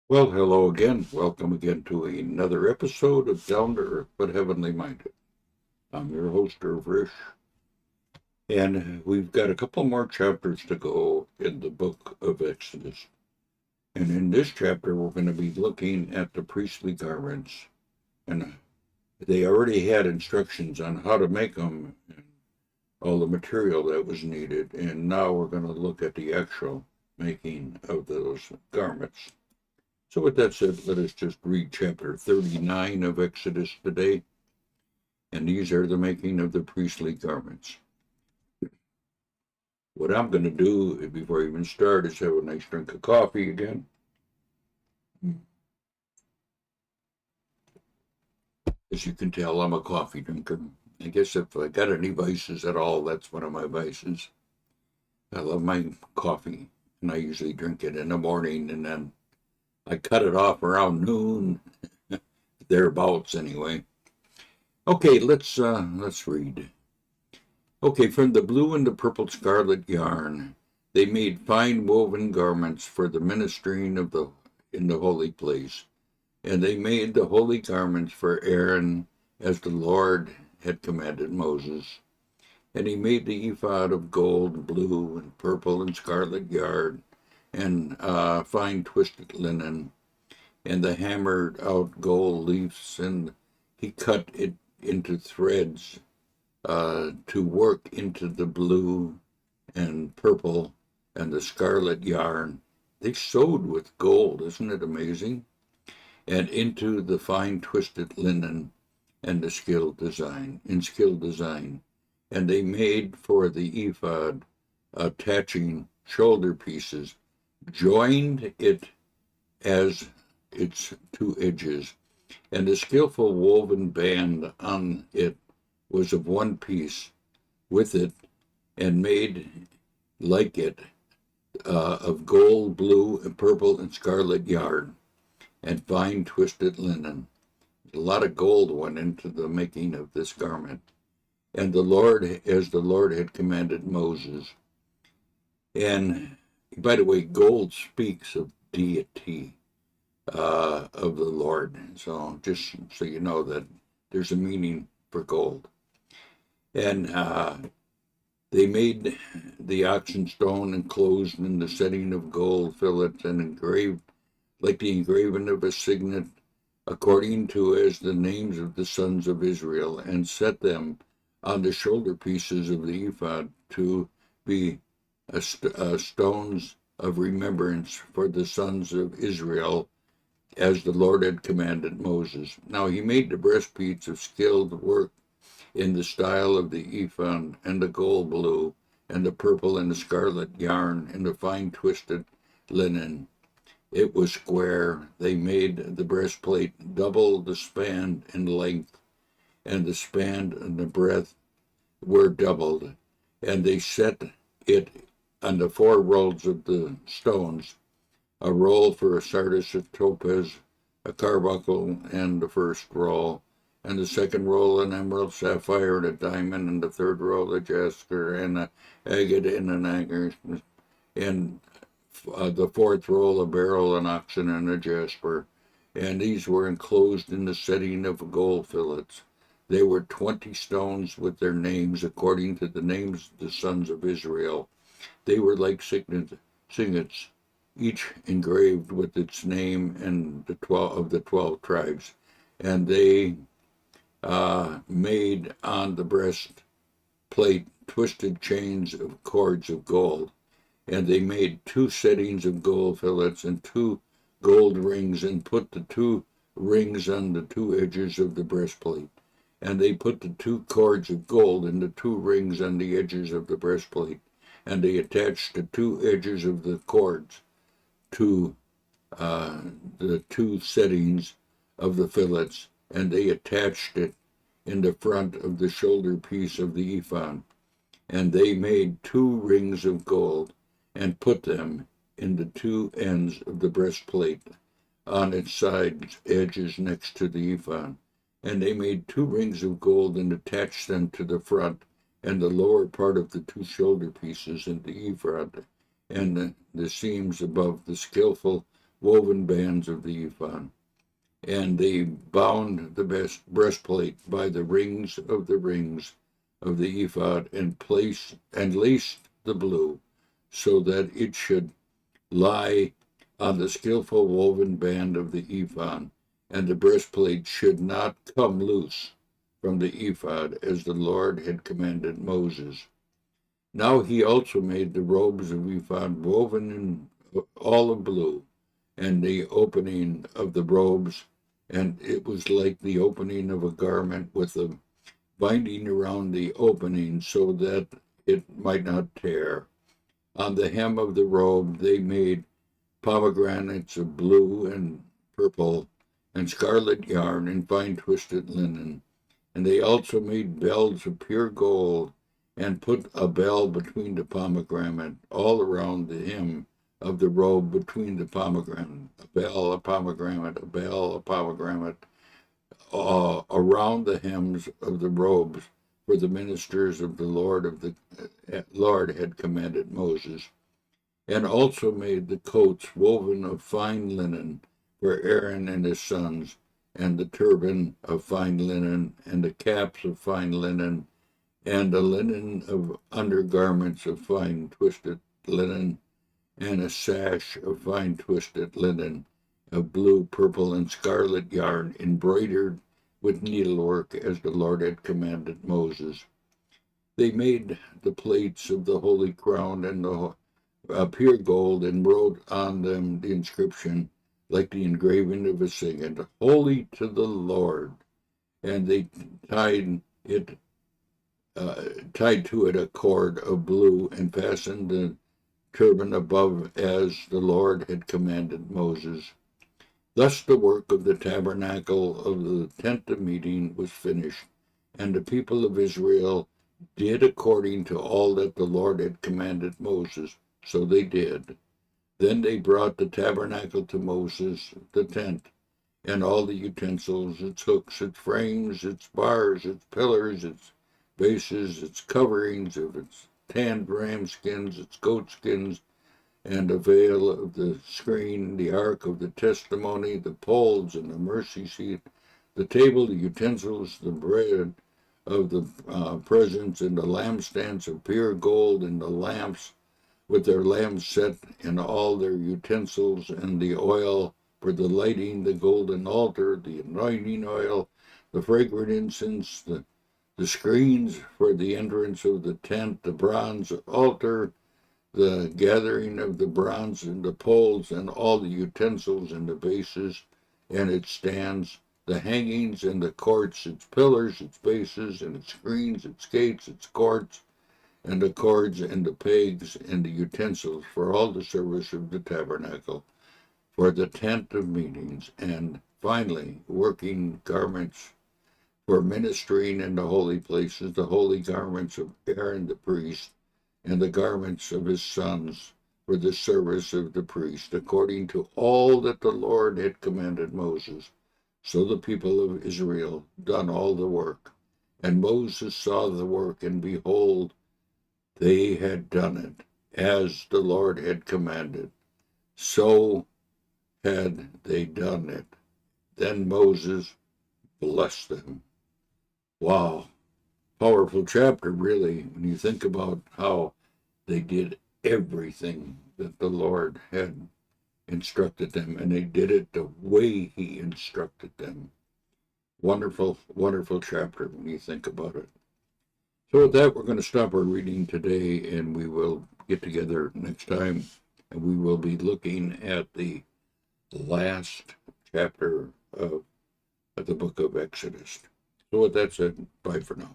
Well, hello again. Welcome again to another episode of Down to Earth but Heavenly Minded. I'm your host, Rish, and we've got a couple more chapters to go in the book of Exodus. And in this chapter, we're going to be looking at the priestly garments. And they already had instructions on how to make them and all the material that was needed. And now we're going to look at the actual making of those garments. So with that said, let us just read chapter 39 of Exodus today. And these are the making of the priestly garments. What I'm going to do before I even start is have a nice drink of coffee again. As you can tell, I'm a coffee drinker. I guess if I got any vices at all, that's one of my vices. I love my coffee, and I usually drink it in the morning, and then I cut it off around noon, thereabouts anyway. Okay, let's read. Okay, from the blue and the purple scarlet yarn, they made fine woven garments for the ministering of the in the holy place. And they made the holy garments for Aaron as the Lord had commanded Moses. And he made the ephod of gold, blue, and purple and scarlet yarn, and fine twisted linen, and the hammered out gold leaves, and he cut it into threads to work into the blue and purple and the scarlet yarn. They sewed with gold, isn't it amazing? And into the fine twisted linen and the skilled design. And they made for the ephod attaching shoulder pieces, joined it as its two edges, and the skillful woven band on it was of one piece with it, and made like it of gold, blue, and purple and scarlet yarn, and fine twisted linen. A lot of gold went into the making of this garment. And the Lord, as the Lord had commanded Moses. And by the way, gold speaks of deity of the Lord. So just so you know that there's a meaning for gold. And they made the oxen stone enclosed in the setting of gold fillets and engraved like the engraving of a signet according to as the names of the sons of Israel, and set them on the shoulder pieces of the ephod to be stones of remembrance for the sons of Israel, as the Lord had commanded Moses. Now he made the breastplates of skilled work in the style of the ephod, and the gold blue, and the purple and the scarlet yarn, and the fine twisted linen. It was square. They made the breastplate double the span in length, and the span and the breadth were doubled. And they set it on the four rolls of the stones, a roll for a sardius, a topaz, a carbuncle, and the first roll, and the second roll an emerald, sapphire, and a diamond, and the third roll a jasper, and an agate, and an agate, and the fourth roll a beryl, an oxen, and a jasper. And these were enclosed in the setting of gold fillets. They were 20 stones with their names, according to the names of the sons of Israel. They were like signets, each engraved with its name and the 12 of the 12 tribes. And they made on the breastplate twisted chains of cords of gold. And they made two settings of gold fillets and two gold rings, and put the two rings on the two edges of the breastplate. And they put the two cords of gold in the two rings on the edges of the breastplate. And they attached the two edges of the cords to the two settings of the fillets, and they attached it in the front of the shoulder piece of the ephod. And they made two rings of gold, and put them in the two ends of the breastplate on its sides edges next to the ephod. And they made two rings of gold and attached them to the front and the lower part of the two shoulder pieces in the ephod, and the seams above the skillful woven bands of the ephod. And they bound the breastplate by the rings of the ephod, and laced the blue, so that it should lie on the skillful woven band of the ephod, and the breastplate should not come loose from the ephod, as the Lord had commanded Moses. Now he also made the robes of ephod woven in all of blue, and the opening of the robes, and it was like the opening of a garment, with a binding around the opening so that it might not tear. On the hem of the robe they made pomegranates of blue and purple and scarlet yarn and fine twisted linen. And they also made bells of pure gold, and put a bell between the pomegranate, all around the hem of the robe between the pomegranate, a bell, a pomegranate, a bell, a pomegranate, around the hems of the robes, for the ministers of the Lord had commanded Moses. And also made the coats woven of fine linen for Aaron and his sons, and the turban of fine linen, and the caps of fine linen, and the linen of undergarments of fine twisted linen, and a sash of fine twisted linen, of blue, purple, and scarlet yarn, embroidered with needlework, as the Lord had commanded Moses. They made the plates of the holy crown and the pure gold, and wrote on them the inscription, like the engraving of a signet, "Holy to the Lord." And they tied to it a cord of blue, and fastened the turban above, as the Lord had commanded Moses. Thus the work of the tabernacle of the tent of meeting was finished, and the people of Israel did according to all that the Lord had commanded Moses. So they did. Then they brought the tabernacle to Moses, the tent, and all the utensils, its hooks, its frames, its bars, its pillars, its bases, its coverings of its tanned ram skins, its goat skins, and the veil of the screen, the ark of the testimony, the poles and the mercy seat, the table, the utensils, the bread of the presence, and the lampstands of pure gold, and the lamps with their lamps set, and all their utensils, and the oil for the lighting, the golden altar, the anointing oil, the fragrant incense, the screens for the entrance of the tent, the bronze altar, the gathering of the bronze, and the poles, and all the utensils, and the bases, and its stands, the hangings, and the courts, its pillars, its bases, and its screens, its gates, its courts, and the cords, and the pegs, and the utensils for all the service of the tabernacle, for the tent of meetings, and finally, working garments for ministering in the holy places, the holy garments of Aaron the priest, and the garments of his sons for the service of the priest, according to all that the Lord had commanded Moses. So the people of Israel done all the work. And Moses saw the work, and behold, they had done it, as the Lord had commanded. So had they done it. Then Moses blessed them. Wow. Powerful chapter, really, when you think about how they did everything that the Lord had instructed them, and they did it the way he instructed them. Wonderful, wonderful chapter when you think about it. So with that, we're going to stop our reading today, and we will get together next time, and we will be looking at the last chapter of the book of Exodus. So with that said, bye for now.